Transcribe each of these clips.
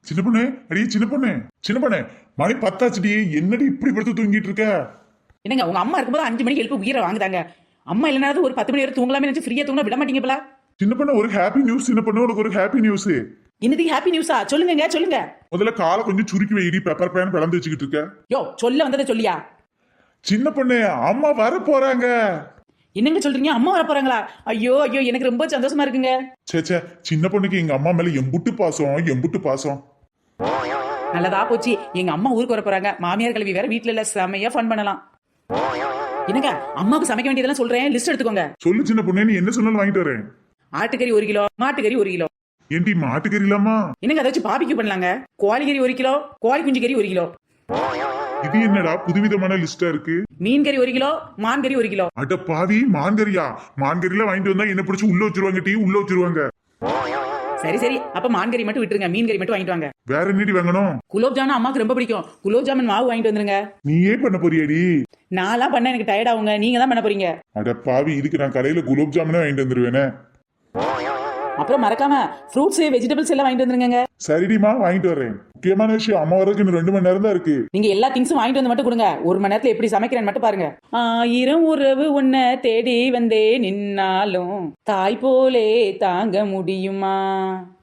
சின்ன பொண்ணு, அடியே சின்ன பொண்ணு, சின்ன பொண்ணு, மணி 10 என்னடி இப்படி படுத்து தூங்கிட்டு இருக்க? என்னங்க உங்க அம்மா இருக்கும்போது 5 மணிக்கு எழுப்பி உயிரை வாங்குதாங்க. அம்மா இல்லைனாவது ஒரு 10 மணி வரை தூங்கலாமே நினைச்சு ஃப்ரீயா தூங்க விட மாட்டீங்களா? சின்ன பொண்ணு, ஒரு ஹாப்பி நியூஸ். சின்ன பொண்ணு, உனக்கு ஒரு ஹாப்பி நியூஸ். இன்னைக்கு ஹாப்பி நியூஸா? சொல்லுங்க சொல்லுங்க. முதல்ல காலை கொஞ்சம் சுருக்கி வைடி, பெப்பர் பேன் பிளந்து வச்சுக்கிட்டு இருக்க. யோ சொல்ல வந்ததை சொல்லியா? சின்ன பொண்ணு, அம்மா வர போறாங்க. என்னங்க சொல்றீங்க? அம்மா வர போறாங்களா? ஐயோ ஐயோ, எனக்கு ரொம்ப சந்தோஷமா இருக்குங்க. சே, சின்ன பொண்ணுக்கு எங்க அம்மா மேல எம்புட்டு பாசம், எம்புட்டு பாசம். நல்லதா போச்சு, எங்க அம்மா ஊருக்கு வர போறாங்க. மாமியார் கல்வி வேற வீட்டுல இல்ல, செமையா ஃபன் பண்ணலாம். என்னங்க அம்மாவுக்கு சமைக்க வேண்டியதெல்லாம் சொல்றேன், லிஸ்ட் எடுத்துக்கோங்க. சொல்லு சின்ன பொண்ணு, நீ என்ன சொன்னாலும் வாங்கிட்டு வரேன். ஆட்டுக்கறி 1 கிலோ, மாட்டுக்கறி 1 கிலோ. ஏன்டி மாட்டுக்கறி இல்லாமா? என்னங்க அதை வச்சு பாபிக்கு பண்ணலாங்க. கோழிக்கறி 1 கிலோ, கோழி குஞ்சு கறி 1 கிலோ. இது என்னடா புதுவிதமான லிஸ்டா இருக்கு? மீன் கறி 1 கிலோ, மான் கறி 1 கிலோ. அட பாவி, மான்கறியா? மான்கறில வாங்கிட்டு வந்தா என்ன பிடிச்சி உள்ள வச்சிருவாங்க, டீ உள்ள வச்சிருவாங்க. சரி சரி, அப்ப மான் கறி மட்டும் விட்டுருங்க, மீன் கறி மட்டும் வாங்கிட்டு வாங்க. வேற என்னடி வாங்கணும்? குலோப் ஜாமுன் அம்மாக்கு ரொம்ப பிடிக்கும், குலோப் ஜாமுன் மாவு வாங்கிட்டு வந்துருங்க. நீயே பண்ண போறியாடி? நான்லாம் பண்ண எனக்கு டயர்ட் ஆகுங்க, நீங்க தான் பண்ண போறீங்க. அட பாவி, இதுக்கு நான் கடையில குலோப் ஜாமுனே வாங்கிட்டு வந்துருவேனே. அப்புறம் மறக்காம ஃப்ரூட்ஸ் வெஜிடபிள்ஸ் எல்லாம் வாங்கிட்டு வந்துருங்க. சரிடிமா, வாங்கிட்டு வரேன். முக்கியமான விஷயம், அம்மா வரதுக்கு இன்னும் 2 மணி நேரம் தான் இருக்கு. நீங்க எல்லா திங்ஸும் வாங்கிட்டு வந்து மட்டும் கொடுங்க. 1 மணி நேரத்துல எப்படி சமைக்கிறேன்னு மட்டும் பாருங்க. 1000 உறவு உன்னை தேடி வந்தே நின்னாலும் தாய் போலே தாங்க முடியுமா?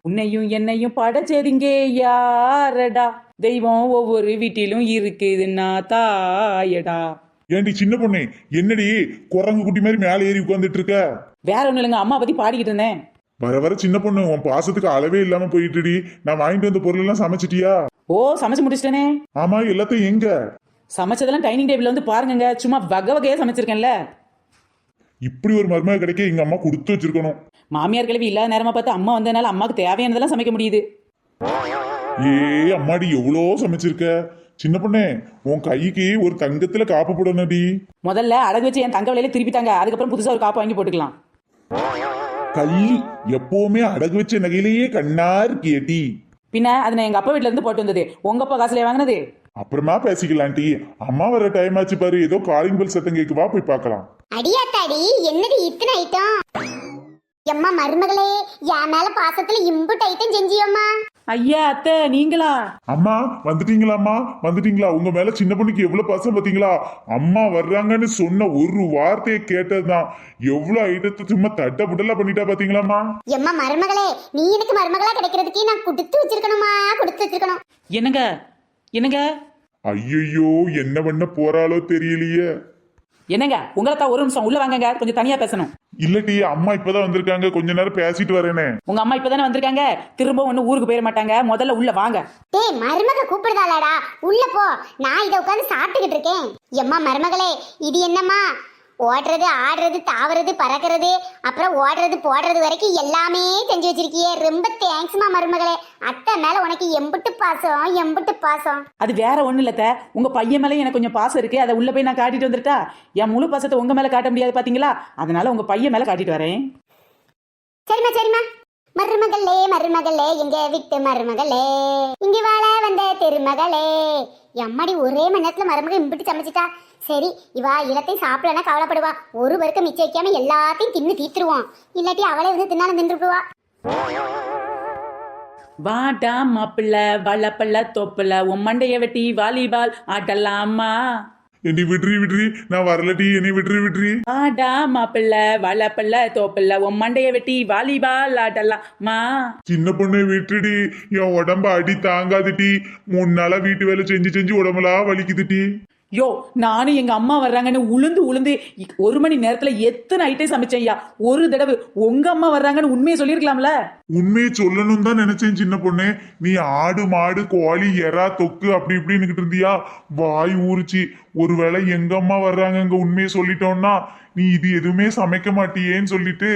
உன்னையும் என்னையும் படைச்சதிங்க யாரடா? தெய்வம் ஒவ்வொரு வீட்டிலும் இருக்குதுன்னா தாயடா. ஏண்டி சின்ன பொண்ணு, என்னடி குரங்கு குட்டி மாதிரி மேலே ஏறி உட்கார்ந்துட்டு இருக்க? வேற ஒண்ணு இல்லைங்க, அம்மா பத்தி பாடிக்கிட்டு இருந்தேன். வர வர சின்ன பொண்ணு, உன் பாசத்துக்கு அளவே இல்லாம போயிட்டுடி. நான் வாங்கிட்டு வந்த பொருள் எல்லாம் சமைச்சிட்டியா? ஓ சமைச்சு முடிச்சிட்டேனே. ஆமா, எல்லாத்தையும் எங்க சமைச்சதெல்லாம் டைனிங் டேபிள்ல வந்து பாருங்க, சும்மா வகை வகையா சமைச்சிருக்கேன்ல. இப்படி ஒரு மருமக கிடைக்க எங்க அம்மா கொடுத்து வச்சிருக்கணும். மாமியார் கிழவி இல்லாத நேரமா பார்த்து அம்மா வந்ததுனால அம்மாக்கு தேவையானதெல்லாம் சமைக்க முடியுது. ஏ அம்மாடி, எவ்வளோ சமைச்சிருக்க. சின்ன பொண்ணே, உன் கைக்கு ஒரு தங்கத்துல காப்பு போடணும்டி. முதல்ல அடகு வச்சு என் தங்க விலையில திருப்பிட்டாங்க, அதுக்கப்புறம் புதுசா ஒரு காப்பு வாங்கி போட்டுக்கலாம். கள்ளி, எப்பவுமே அடகு வச்ச நகையிலேயே கண்ணார் கேட்டி. பின்ன அது நான் எங்க அப்பா வீட்டுல இருந்து போட்டு வந்தது, உங்க அப்பா காசுல வாங்கினது. அப்புறமா பேசிக்கலாம் டி. அம்மா வர டைம் ஆச்சு பாரு, ஏதோ காலிங் பெல் சத்தம் கேக்கு, வா போய் பார்க்கலாம். அடியாத்தாடி, என்னது இத்தனை ஐட்டம்? எம்மா மருமகளே, என் மேல பாசத்துல இம்புட்டு ஐட்டம் செஞ்சியோம்மா. ஐயா அத்தை, நீங்களா? அம்மா வந்துட்டீங்களாம்மா, வந்துட்டீங்களா? உங்க மேல சின்ன பொண்ணுக்கு எவ்வளவு பாசம் பாத்தீங்களா? அம்மா வர்றாங்கன்னு சொன்ன ஒரு வார்த்தையை கேட்டதுதான் எவ்வளவு ஐட்டத்தை சும்மா தட்ட புட்டலா பண்ணிட்டா பாத்தீங்களாம்மா? எம்மா மருமகளே, நீ எனக்கு மருமகளா கிடைக்கிறதுக்கு நான் கொடுத்து வச்சிருக்கணுமா, கொடுத்து வச்சிருக்கணும். என்னங்க என்னங்க? ஐயோ, என்ன பண்ண போறாளோ தெரியலையே. என்னங்க உங்களை தான், ஒரு நிமிஷம் உள்ள வாங்கங்க, கொஞ்சம் தனியா பேசணும். இல்லட்டி, அம்மா இப்பதான் வந்திருக்காங்க, கொஞ்ச நேரம் பேசிட்டு வரேனே. உங்க அம்மா இப்பதானே வந்திருக்காங்க, திரும்ப ஒண்ணு ஊருக்கு போயிட மாட்டாங்க, முதல்ல உள்ள வாங்க. டேய் மருமக கூப்பிடுதாளாடா, உள்ள போ. நான் இதை உட்காந்து சாப்பிட்டுக்கிட்டு இருக்கேன். எம்மா மருமகளே, இது என்னம்மா? ஓடுறது, ஆடுறது, தாவறது, பறக்கிறது, அப்புறம் ஓடுறது போடுறது வரைக்கும் எல்லாமே செஞ்சு வச்சிருக்கியே. ரொம்ப தேங்க்ஸ்மா மருமகளே. அத்தை மேல உனக்கு எம்புட்டு பாசம், எம்புட்டு பாசம். அது வேற ஒண்ணு இல்லத்த, உங்க பையன் மேல எனக்கு கொஞ்சம் பாசம் இருக்கு, அதை உள்ள போய் நான் காட்டிட்டு வந்துட்டா என் முழு பாசத்தை உங்க மேல காட்ட முடியாது பாத்தீங்களா? அதனால உங்க பையன் மேல காட்டிட்டு வரேன். சரிம்மா சரிம்மா. மருமகளே மருமகளே, எங்க விட்டு மருமகளே, இங்க வாழ வந்த திருமகளே. எம்மாடி, ஒரே மணி நேரத்துல மருமக இம்பிட்டு சமைச்சிட்டா. சரி, இவா எல்லாத்தையும் சாப்பிடலன்னா கவலைப்படுவா. ஒரு வரைக்கும் மிச்சம் வைக்காம எல்லாத்தையும் தின்னு தீத்துருவோம். இல்லாட்டி அவளே வந்து தின்னாலும் தின்றுடுவா. வாடா மாப்பிள்ள வளப்பள்ள தோப்புல உன் மண்டைய வெட்டி வாலிபால் ஆட்டலாமா? என்னை விட்ரி, நான் வரலட்டி, என்னை விட்ரி. வாடா மாப்பிள்ள வளப்பள்ள தோப்புல உன் மண்டைய வெட்டி வாலிபால் ஆட்டலாமா? சின்ன பொண்ணு விட்டுடி, என் உடம்ப அடி தாங்காதுட்டி. 3 நாளா வீட்டு வேலை செஞ்சு உடம்பெல்லாம் வலிக்குதுட்டி. யோ, நானும் எங்க அம்மா வர்றாங்கன்னு உளுந்து 1 மணி நேரத்துல எத்தனை ஐட்டம் சமைச்சேன் ஐயா. ஒரு தடவை உங்க அம்மா வர்றாங்கன்னு உண்மையை சொல்லிருக்கலாம்ல. உண்மையை சொல்லணும் தான் நினைச்சேன் சின்ன பொண்ணு. நீ ஆடு மாடு கோழி எறா தொக்கு அப்படி இப்படின்னு இருந்தியா, வாய் ஊறிச்சு. ஒருவேளை எங்க அம்மா வர்றாங்க இங்க உண்மையை சொல்லிட்டோம்னா நீ இது எதுவுமே சமைக்க மாட்டியேன்னு சொல்லிட்டு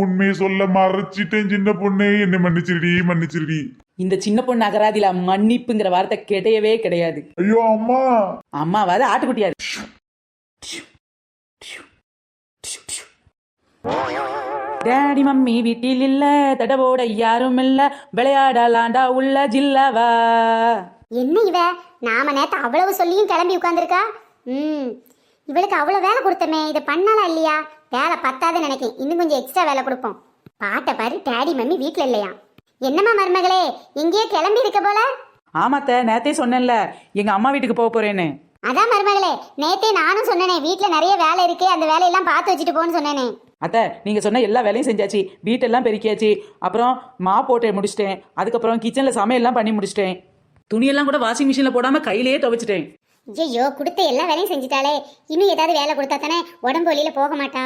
உண்மையை சொல்ல மறைச்சிட்டேன் சின்ன பொண்ணு. என்னை மன்னிச்சிருடி. இந்த சின்ன பொண்ணு அகராதியில மன்னிப்புங்கிற வார்த்தை கிடையவே கிடையாது. ஐயோ அம்மா. அம்மாவாது ஆட்டுக்குட்டியாது. டேடி மம்மி வீட்டில் இல்ல, தடவோட யாரும் இல்ல, விளையாடலாண்டா உள்ள ஜில்லவா. என்ன இவ, நாம நேத்து அவ்வளவு சொல்லியும் கிளம்பி உட்கார்ந்துருக்கா. இவளுக்கு அவ்வளவு வேலை கொடுத்தமே, இதை பண்ணாலா இல்லையா? வேலை பத்தாதுன்னு நினைக்கேன், இன்னும் கொஞ்சம் எக்ஸ்ட்ரா வேலை கொடுப்போம். பாட்டை பாரு, டேடி மம்மி வீட்டுல இல்லையா? என்னம்மா மருமகளே எங்கேயோ கிளம்பி இருக்க போல? ஆமாத்த, நேத்தே சொன்னேன்ல எங்க அம்மா வீட்டுக்கு போக போறேன்னு. அதான் மருமகளே, நேத்தே நானும் சொன்னேனே வீட்டுல நிறைய வேலை இருக்கு, அந்த வேலையெல்லாம் பார்த்து வச்சுட்டு போன்னு சொன்னேனே. அத்தை, நீங்க சொன்ன எல்லா வேலையும் செஞ்சாச்சு. வீட்டெல்லாம் பெருக்கியாச்சு. அப்புறம் மா போட்டு முடிச்சிட்டேன். அதுக்கப்புறம் கிச்சன்ல சமையல்லாம் பண்ணி முடிச்சிட்டேன். துணியெல்லாம் கூட வாஷிங் மிஷின்ல போடாம கையிலேயே துவைச்சிட்டேன். ஐயோ, கொடுத்த எல்லா வேலையும் செஞ்சுட்டாலே, இன்னும் ஏதாவது வேலை கொடுத்தா தானே உடம்பு வழியில போக மாட்டா.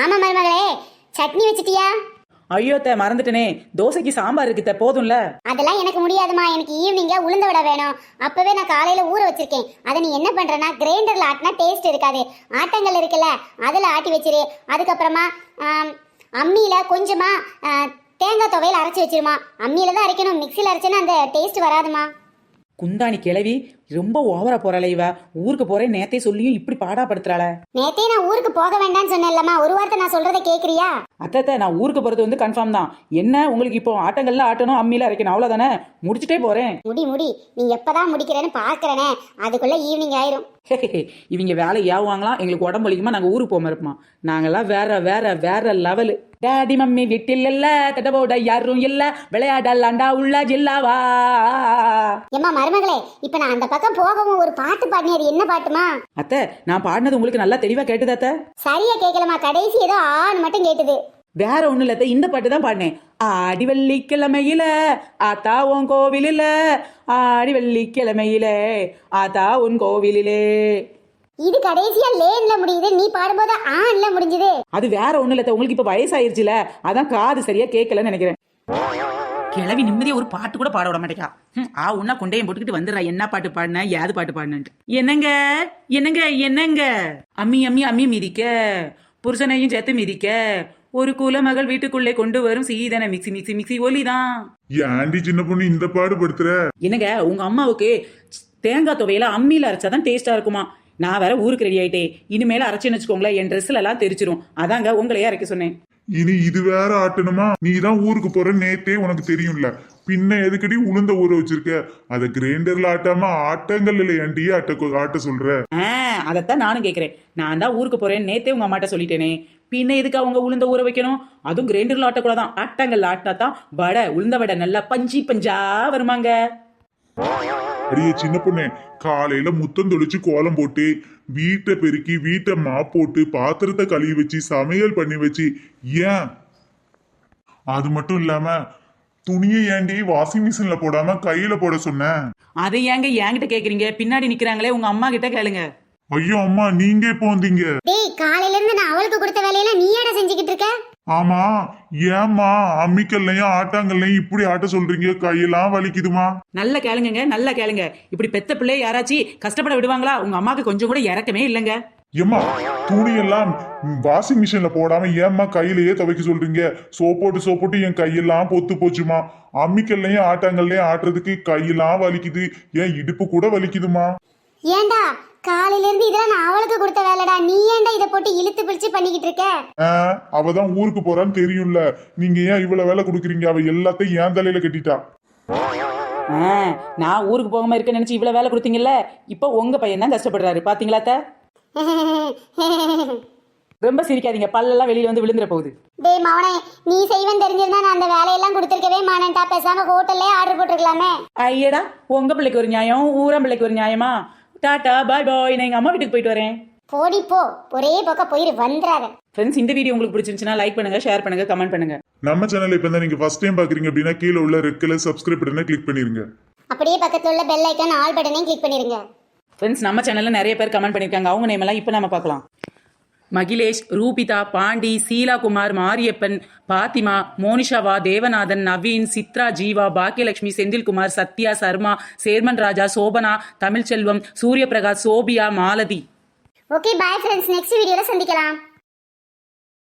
ஆமா மருமகளே, சட்னி வச்சிட்டியா? ஐயோ அத்தை, மறந்துட்டேனே. தோசைக்கு சாம்பார் இருக்குத்த, போதும்ல? அதெல்லாம் எனக்கு முடியாதுமா, எனக்கு ஈவினிங்கா உளுந்த வடை வேணும். அப்பவே நான் காலையில ஊற வச்சிருக்கேன். அதை நீ என்ன பண்றனா, கிரைண்டர்ல ஆட்டினா டேஸ்ட் இருக்காது. ஆட்டங்கள் இருக்குல்ல, அதுல ஆட்டி வச்சிரு. அதுக்கப்புறமா அம்மியில கொஞ்சமா தேங்காய் துவையல் அரைச்சி வச்சிருமா. அம்மியில தான் அரைக்கணும், மிக்சியில் அரைச்சேன்னா அந்த டேஸ்ட் வராதுமா. குந்தாணி கிளவி ரொம்ப ஓவரா போறாளே இவ. ஊருக்கு போறேன் நேத்தே சொல்லியும் இப்படி பாடாப்படுத்துறாள. நேத்தே நான் ஊருக்கு போக வேண்டாம்னு சொன்னேன்லம்மா, ஒரு வார்த்தை நான் சொல்றதை கேக்குறியா? அத்தை, நான் ஊருக்கு போறது வந்து கன்ஃபார்ம் தான். என்ன உங்களுக்கு இப்போ ஆட்டங்கள்ல ஆட்டணும், அம்மியில அரைக்கணும், அவ்வளவுதானே? முடிச்சுட்டே போறேன். முடி நீ எப்பதான் முடிக்கிறேன்னு பாக்குறேனே, அதுக்குள்ள ஈவினிங் ஆயிரும். இவங்க வேலை ஏவுவாங்களாம், எங்களுக்கு உடம்பு வலிக்குமா, நாங்க ஊருக்கு போக இருப்போமா. நாங்கெல்லாம் வேற வேற வேற லெவலு. டாடி மம்மி வீட்டில் இல்ல, தடவோட யாரும் இல்ல, விளையாடலாண்டா உள்ள ஜில்லாவா. ஏம்மா மருமகளே, இப்ப நான் அந்த பக்கம் போகவும் ஒரு பாட்டு பாடினது என்ன பாட்டுமா? அத்தை, நான் பாடினது உங்களுக்கு நல்லா தெளிவா கேட்டுது அத்தை? சரியா கேட்கலமா, கடைசி ஏதோ ஆன்னு மட்டும் கேட்டுது. வேற ஒண்ணு இல்ல அத்தை, இந்த பாட்டு தான் பாடினேன். ஆடி வெள்ளிக்கிழமையில ஆத்தா உன் கோவிலில, ஆடி வெள்ளிக்கிழமையில ஆத்தா உன் கோவிலிலே. இது கடைசியா லேன்ல முடியுது, நீ பாடும்போது ஆன்ல முடிஞ்சது. அது வேற ஒண்ணு இல்ல அத்தை, உங்களுக்கு இப்ப வயசாயிருச்சுல, அதான் காது சரியா கேட்கலன்னு நினைக்கிறேன். கிளவி நிம்மதியா ஒரு பாட்டு கூட பாட விட மாட்டேக்கா. உன்னா கொண்டையும் போட்டுக்கிட்டு வந்துடுறா. என்ன பாட்டு பாடின, ஏது பாட்டு பாடினு. என்னங்க என்னங்க என்னங்க, அம்மி அம்மி அம்மி மிதிக்க, புருஷனையும் சேர்த்து மிதிக்க, ஒரு குலமகள் வீட்டுக்குள்ளே கொண்டு வரும் சீதன மிக்சி மிக்சி மிக்சி ஒலிதான். ஏன்டி சின்ன பொண்ணு இந்த பாடு படுத்துற? என்னங்க, உங்க அம்மாவுக்கு தேங்காய் துவையில அம்மியில அரைச்சாதான் டேஸ்டா இருக்குமா. நான் வேற ஊருக்கு ரெடி ஆயிட்டே, இனிமேல அரைச்சுன்னு வச்சுக்கோங்களேன், என் ட்ரெஸ்ல எல்லாம் தெரிச்சிரும். அதாங்க உங்களையே அரைக்க சொன்னேன். இனி இது வேற ஆட்டணுமா? நீ தான் ஊருக்கு போற நேத்தே உனக்கு தெரியும்ல, பின்ன எதுக்கடி உளுந்த ஊற வச்சிருக்க? அத கிரைண்டர்ல ஆட்டாம ஆட்டங்கள்ல ஏன்டி ஆட்ட சொல்ற? அதத்தான் நானும் கேக்குறேன். நான் தான் ஊருக்கு போறேன் நேத்தே உங்க அம்மாட்ட சொல்லிட்டேனே, பின்ன எதுக்கு அவங்க உளுந்த ஊற வைக்கணும்? அதுவும் கிரைண்டர்ல ஆட்டக்கூடாதான், ஆட்டங்கள்ல ஆட்டினாதான் வடை, உளுந்த வடை நல்லா பஞ்சி பஞ்சா வருமாங்க. அடியே சின்ன பொண்ணே, காலையில முத்தம் தொளிச்சு கோலம் போட்டு, வீட்டை பெருக்கி, வீட்டை மாப் போட்டு, பாத்திரத்தை கழுவி வச்சு, சமையல் பண்ணி வச்சு, ஏன் அது மட்டும் இல்லாம துணியை ஏண்டி வாஷிங் மிஷின்ல போடாம கையில போட சொன்ன? அதை ஏங்க என்கிட்ட கேக்குறீங்க? பின்னாடி நிக்கிறாங்களே உங்க அம்மா கிட்ட கேளுங்க. ஐயோ அம்மா, நீங்க எப்போ வந்தீங்க? டேய், காலையில இருந்து நான் அவளுக்கு கொடுத்த வேலையெல்லாம் நீ ஏடா செஞ்சுக்கிட்டு இருக்க? ஆமா, ஏம்மா அம்மிக்கல்லையும் ஆட்டாங்கல்லையும் இப்படி ஆட்ட சொல்றீங்க? கையெல்லாம் வலிக்குதுமா. நல்ல கேளுங்க, நல்ல கேளுங்க. இப்படி பெத்த பிள்ளை யாராச்சும் கஷ்டப்பட விடுவாங்களா? உங்க அம்மாக்கு கொஞ்சம் கூட இறக்கமே இல்லைங்க. ஏம்மா, துணியெல்லாம் வாஷிங் மிஷின்ல போடாம ஏம்மா கையிலேயே துவைக்க சொல்றீங்க? சோப்போட்டு என் கையெல்லாம் பொத்து போச்சுமா. அம்மிக்கல்லையும் ஆட்டாங்கல்லையும் ஆட்டுறதுக்கு கையெல்லாம் வலிக்குது, ஏன் இடுப்பு கூட வலிக்குதுமா. ஏண்டா, காலையில இருந்து இதெல்லாம் நான் அவளுக்கு கொடுத்த வேலைடா, நீ ஏன்டா இதை போட்டு இழுத்து பிடிச்சு பண்ணிக்கிட்டு இருக்க? அவதான் ஊருக்கு போறான்னு தெரியும்ல, நீங்க ஏன் இவ்வளவு வேலை கொடுக்குறீங்க? அவ எல்லாத்தையும் ஏன் தலையில கட்டிட்டா. நான் ஊருக்கு போகாம இருக்க நினைச்சு இவ்வளவு வேலை கொடுத்தீங்கல்ல, இப்போ உங்க பையன் தான் கஷ்டப்படுறாரு பாத்தீங்களா? ரொம்ப சிரிக்காதீங்க, பல்லெல்லாம் வெளியில வந்து விழுந்துற போகுது. டேய் மவனே, நீ செய்வன் தெரிஞ்சிருந்தா நான் அந்த வேலையெல்லாம் கொடுத்துருக்கவே மாட்டேன்டா. பேசாம ஹோட்டல்லே ஆர்டர் போட்டுருக்கலாமே. ஐயடா, உங்க பிள்ளைக்கு ஒரு நியாயம், ஊரம் பிள்ளைக்கு ஒரு நியாயமா? டாடா பாய் பாய், நான் எங்க அம்மா வீட்டுக்கு போயிட்டு வரேன். போடி போ, ஒரே பக்கம் போயிரு, வந்துடாத. ஃப்ரெண்ட்ஸ், இந்த வீடியோ உங்களுக்கு பிடிச்சிருந்துச்சுன்னா லைக் பண்ணுங்க, ஷேர் பண்ணுங்க, கமெண்ட் பண்ணுங்க. நம்ம சேனல் இப்போ தான் நீங்க ஃபர்ஸ்ட் டைம் பாக்குறீங்க அப்படின்னா கீழே உள்ள ரெட் கலர் சப்ஸ்கிரைப் பட்டனை கிளிக் பண்ணிருங்க. அப்படியே பக்கத்துல உள்ள பெல் ஐகான் ஆல் பட்டனையும் கிளிக் பண்ணிருங்க. ஃப்ரெண்ட்ஸ், நம்ம சேனல்ல நிறைய பேர் கமெண்ட் பண்ணிருக்காங்க, அவங்க நேம் எல்லாம் இப்போ நம்ம பார்க்கலாம். மகிலேஷ், ரூபிதா, பாண்டி, சீலாகுமார், மாரியப்பன், பாத்திமா, மோனிஷாவா, Devanathan, Naveen, Chitra, Jeeva, Bhagyalakshmi, Senthilkumar, Sathya, Sharma, chairman Raja, Sobana, Tamilselvam, Suryaprakash, Sophia, Malathi. Okay, bye friends, next வீடியோல சந்திக்கலாம்.